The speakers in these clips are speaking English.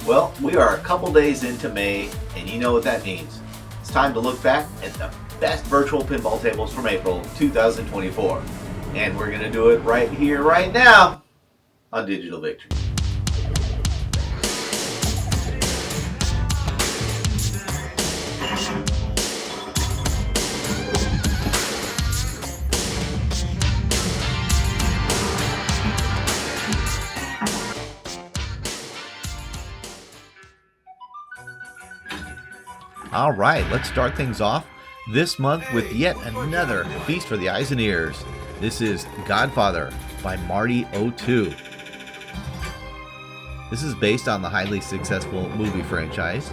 Well, we are a couple days into May, and you know what that means. It's time to look back at the best virtual pinball tables from April 2024. And we're going to do it right here, right now, on Digital Victory. All right, let's start things off this month with yet another feast for the eyes and ears. This is Godfather by Marty02. This is based on the highly successful movie franchise,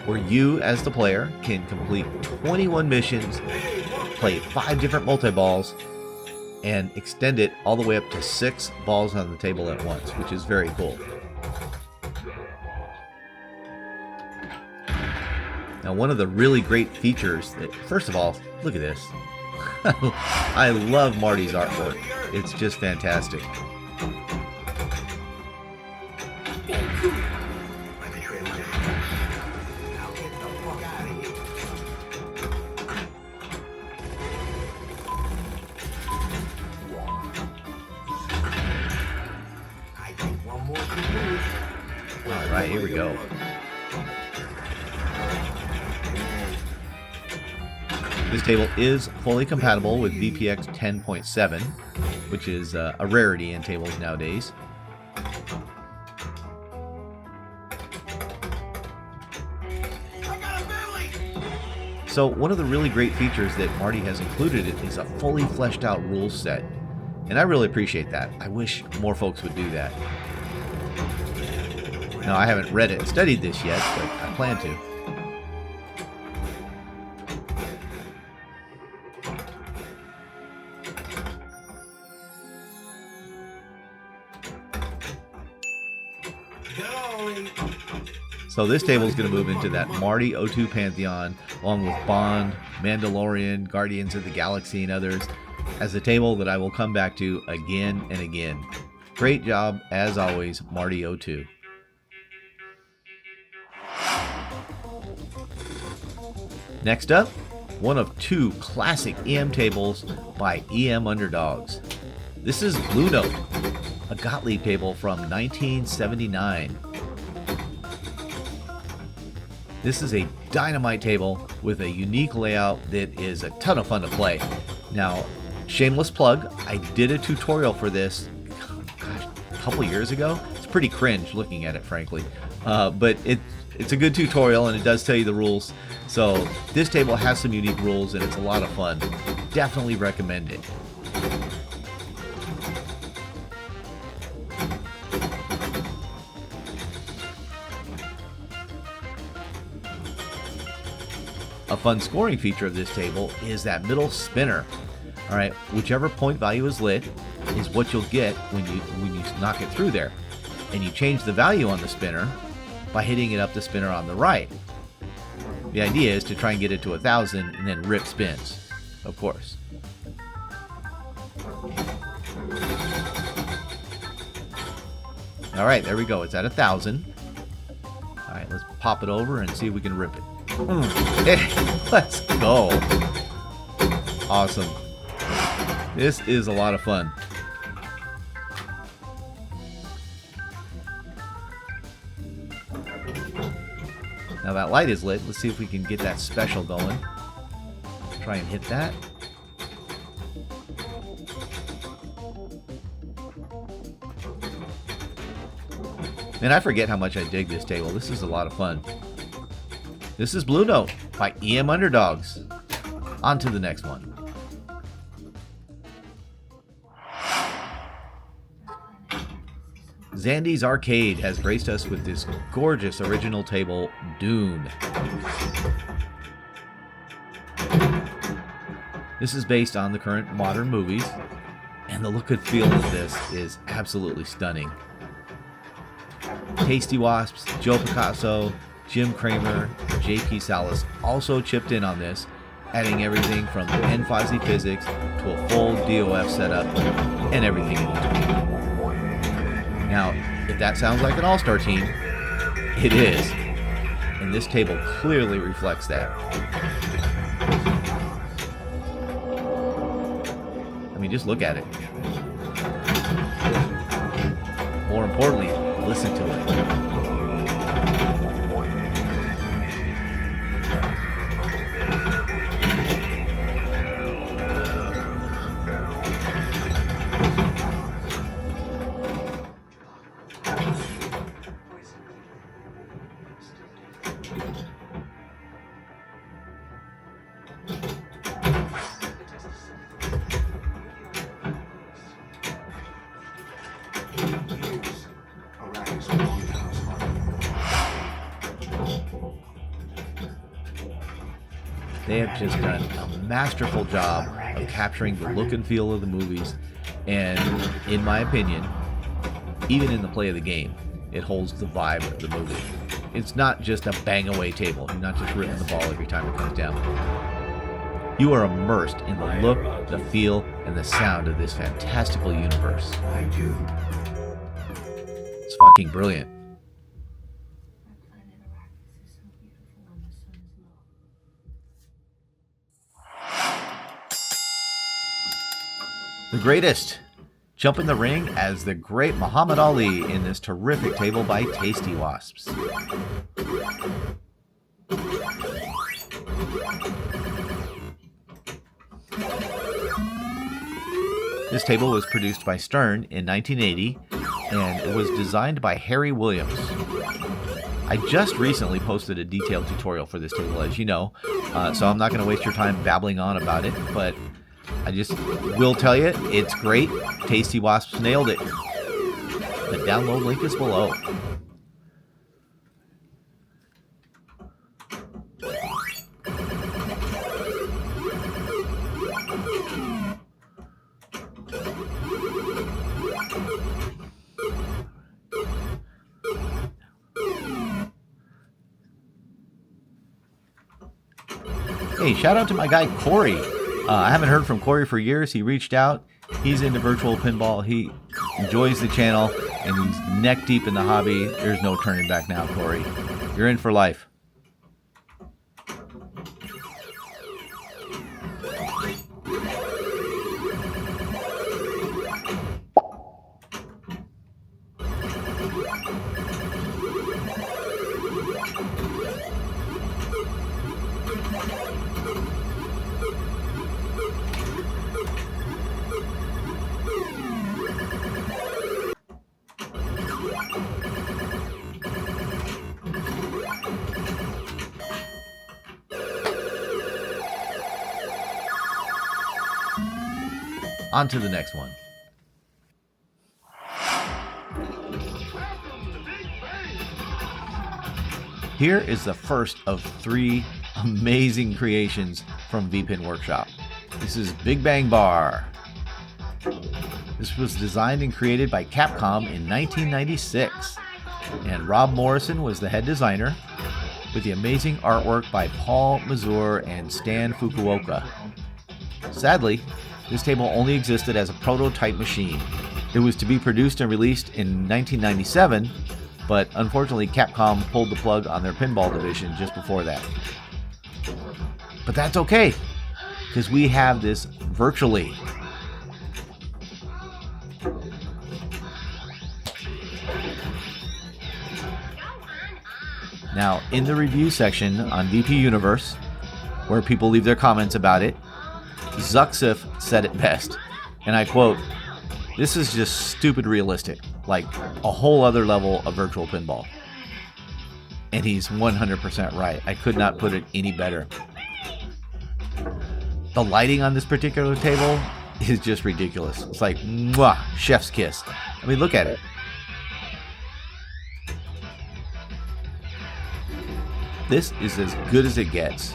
where you, as the player, can complete 21 missions, play 5 different multi-balls, and extend it all the way up to 6 balls on the table at once, which is very cool. Now, one of the really great features that, first of all, look at this. I love Marty's artwork. It's just fantastic. All right, here we go. This table is fully compatible with VPX 10.7, which is a rarity in tables nowadays. So one of the really great features that Marty has included is a fully fleshed out rules set. And I really appreciate that. I wish more folks would do that. Now, I haven't read it and studied this yet, but I plan to. So this table is going to move into that Marty02 pantheon, along with Bond, Mandalorian, Guardians of the Galaxy, and others, as a table that I will come back to again and again. Great job, as always, Marty02. Next up, one of 2 classic EM tables by EM Underdogs. This is Blue Note, a Gottlieb table from 1979. This is a dynamite table with a unique layout that is a ton of fun to play. Now, shameless plug, I did a tutorial for this, gosh, a couple years ago. It's pretty cringe looking at it, frankly. But it's a good tutorial, and it does tell you the rules. So this table has some unique rules, and it's a lot of fun. Definitely recommend it. A fun scoring feature of this table is that middle spinner. All right, whichever point value is lit is what you'll get when you knock it through there. And you change the value on the spinner by hitting it up the spinner on the right. The idea is to try and get it to 1,000 and then rip spins, of course. All right, there we go. It's at 1,000. All right, let's pop it over and see if we can rip it. Let's go. Awesome. This is a lot of fun. Now that light is lit. Let's see if we can get that special going. Try and hit that. And I forget how much I dig this table. This is a lot of fun. This is Blue Note by EM Underdogs. On to the next one. Zandy's Arcade has graced us with this gorgeous original table, Dune. This is based on the current modern movies, and the look and feel of this is absolutely stunning. Tasty Wasps, Joe Picasso, Jim Kramer, J.P. Salas also chipped in on this, adding everything from N-Fuzzy physics to a full DOF setup and everything in between. Now, if that sounds like an all-star team, It is. And this table clearly reflects that. I mean, just look at it. More importantly, listen to it. They have just done a masterful job of capturing the look and feel of the movies, and in my opinion, even in the play of the game, it holds the vibe of the movie. It's not just a bang away table. You're not just ripping the ball every time it comes down. You are immersed in the look, the feel, and the sound of this fantastical universe. It's fucking brilliant. The greatest. Jump in the ring as the great Muhammad Ali in this terrific table by Tasty Wasps. This table was produced by Stern in 1980, and it was designed by Harry Williams. I just recently posted a detailed tutorial for this table, as you know, so I'm not going to waste your time babbling on about it, but I just will tell you, it's great. Tasty Wasps nailed it. The download link is below. Hey, shout out to my guy Corey. I haven't heard from Corey for years. He reached out. He's into virtual pinball. He enjoys the channel, and he's neck deep in the hobby. There's no turning back now, Corey. You're in for life. On to the next one. Here is the first of 3 amazing creations from VPin Workshop. This is Big Bang Bar. This was designed and created by Capcom in 1996, and Rob Morrison was the head designer, with the amazing artwork by Paul Mazur and Stan Fukuoka. Sadly, this table only existed as a prototype machine. It was to be produced and released in 1997, but unfortunately Capcom pulled the plug on their pinball division just before that. But that's okay, because we have this virtually. Now, in the review section on VP Universe, where people leave their comments about it, Zuxif said it best, and I quote, "This is just stupid realistic, like a whole other level of virtual pinball." And he's 100% right. I could not put it any better. The lighting on this particular table is just ridiculous. It's like, mwah, chef's kiss. I mean, look at it. This is as good as it gets.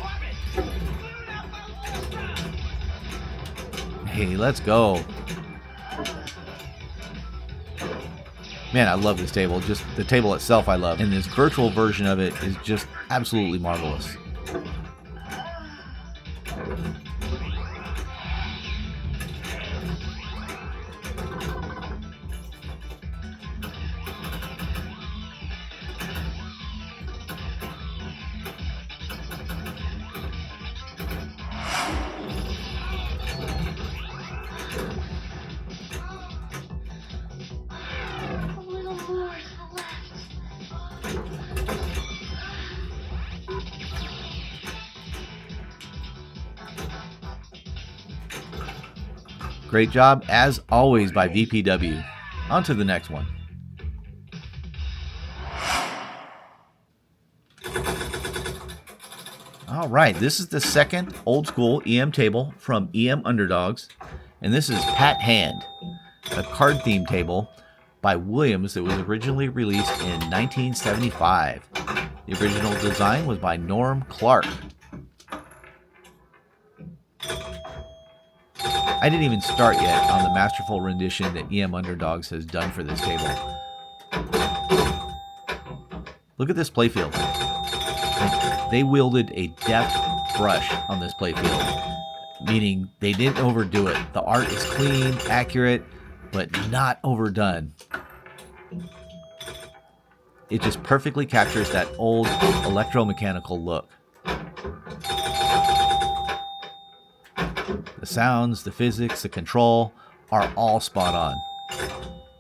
Hey, let's go. Man, I love this table. Just the table itself I love. And this virtual version of it is just absolutely marvelous. Great job, as always, by VPW. On to the next one. All right, this is the second old school EM table from EM Underdogs, and this is Pat Hand, a card theme table by Williams that was originally released in 1975. The original design was by Norm Clark. I didn't even start yet on the masterful rendition that EM Underdogs has done for this table. Look at this playfield. They wielded a deft brush on this playfield, meaning they didn't overdo it. The art is clean, accurate, but not overdone. It just perfectly captures that old electromechanical look. The sounds, the physics, the control are all spot on.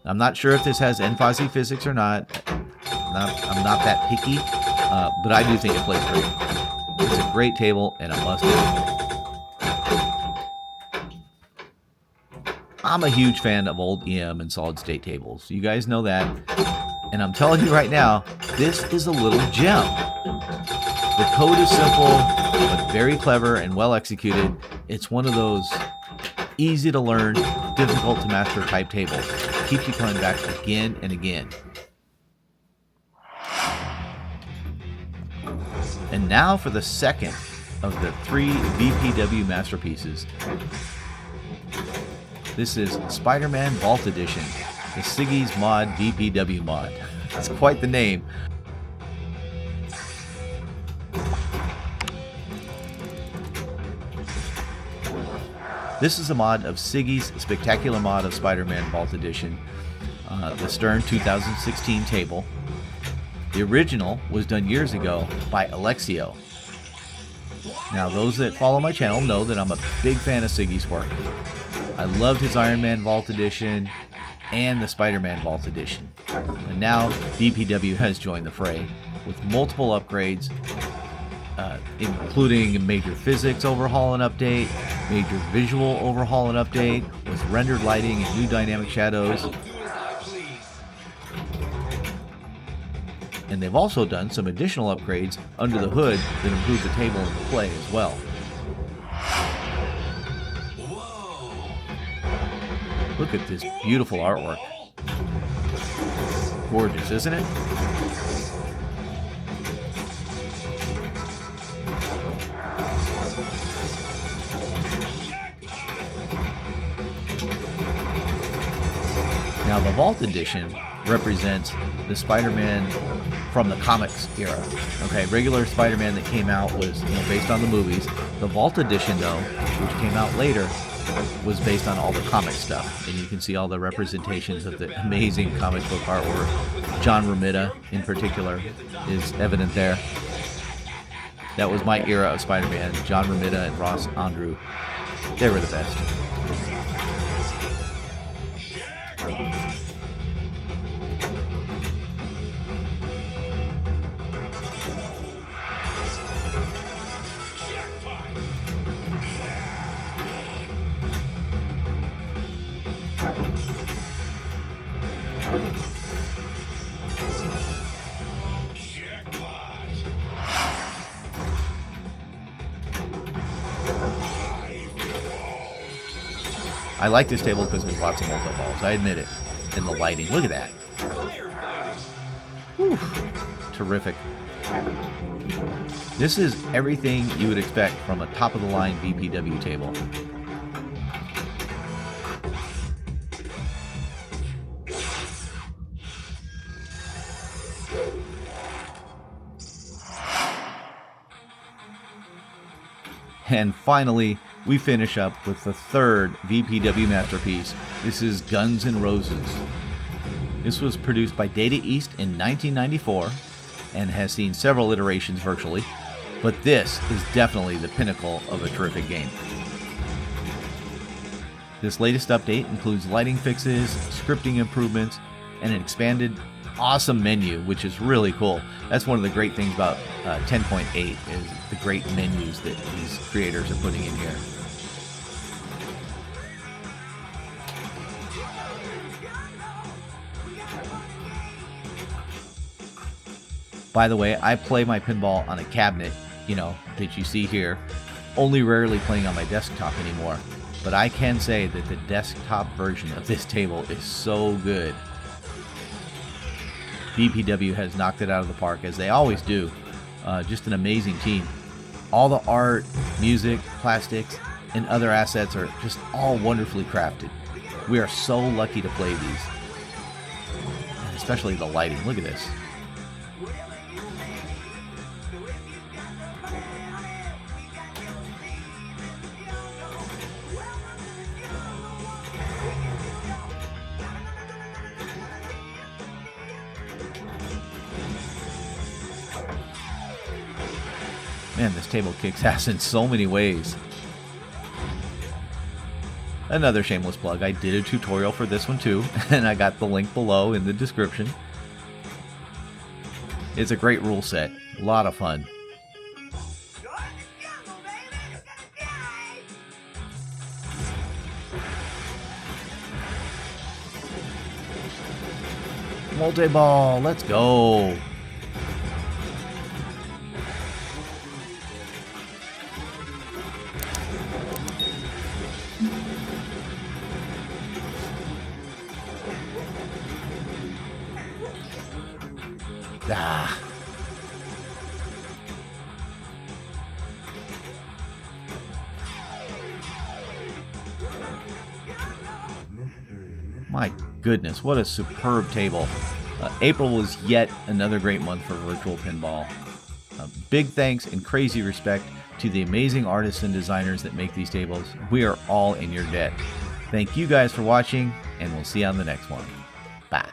I'm not sure if this has NFOSI physics or not. I'm not that picky, but I do think it plays great. It's a great table and a must-have. I'm a huge fan of old EM and solid-state tables. You guys know that. And I'm telling you right now, this is a little gem. The code is simple, but very clever and well executed. It's one of those easy to learn, difficult to master type tables. It keeps you coming back again and again. And now for the second of the 3 VPW masterpieces. This is SpiderMan Vault Edition, the Siggi's Mod VPW mod. It's quite the name. This is a mod of Siggi's spectacular mod of SpiderMan Vault Edition, the Stern 2016 table. The original was done years ago by Alexio. Now, those that follow my channel know that I'm a big fan of Siggi's work. I loved his Iron Man Vault Edition and the Spider-Man Vault Edition. And now VPW has joined the fray with multiple upgrades, including a major physics overhaul and update, major visual overhaul and update with rendered lighting and new dynamic shadows. And they've also done some additional upgrades under the hood that improve the table and the play as well. Look at this beautiful artwork. Gorgeous, isn't it? Now, the Vault Edition represents the Spider-Man from the comics era. Okay, regular Spider-Man that came out was based on the movies. The Vault Edition, though, which came out later, was based on all the comic stuff. And you can see all the representations of the amazing comic book artwork. John Romita, in particular, is evident there. That was my era of Spider-Man. John Romita and Ross Andru. They were the best. I like this table because there's lots of multi-balls. I admit it. And the lighting. Look at that. Whew. Terrific. This is everything you would expect from a top-of-the-line VPW table. And finally, we finish up with the third VPW masterpiece. This is Guns N' Roses. This was produced by Data East in 1994 and has seen several iterations virtually, but this is definitely the pinnacle of a terrific game. This latest update includes lighting fixes, scripting improvements, and an expanded awesome menu, which is really cool. That's one of the great things about 10.8 is the great menus that these creators are putting in here. By the way, I play my pinball on a cabinet, you know, that you see here, only rarely playing on my desktop anymore. But I can say that the desktop version of this table is so good. BPW has knocked it out of the park, as they always do. Just an amazing team. All the art, music, plastics, and other assets are just all wonderfully crafted. We are so lucky to play these. And especially the lighting. Look at this. Man, this table kicks ass in so many ways. Another shameless plug, I did a tutorial for this one too, and I got the link below in the description. It's a great rule set, a lot of fun. Multi-ball, let's go! Ah. My goodness, what a superb table. April was yet another great month for Virtual Pinball. Big thanks and crazy respect to the amazing artists and designers that make these tables. We are all in your debt. Thank you guys for watching, and we'll see you on the next one. Bye.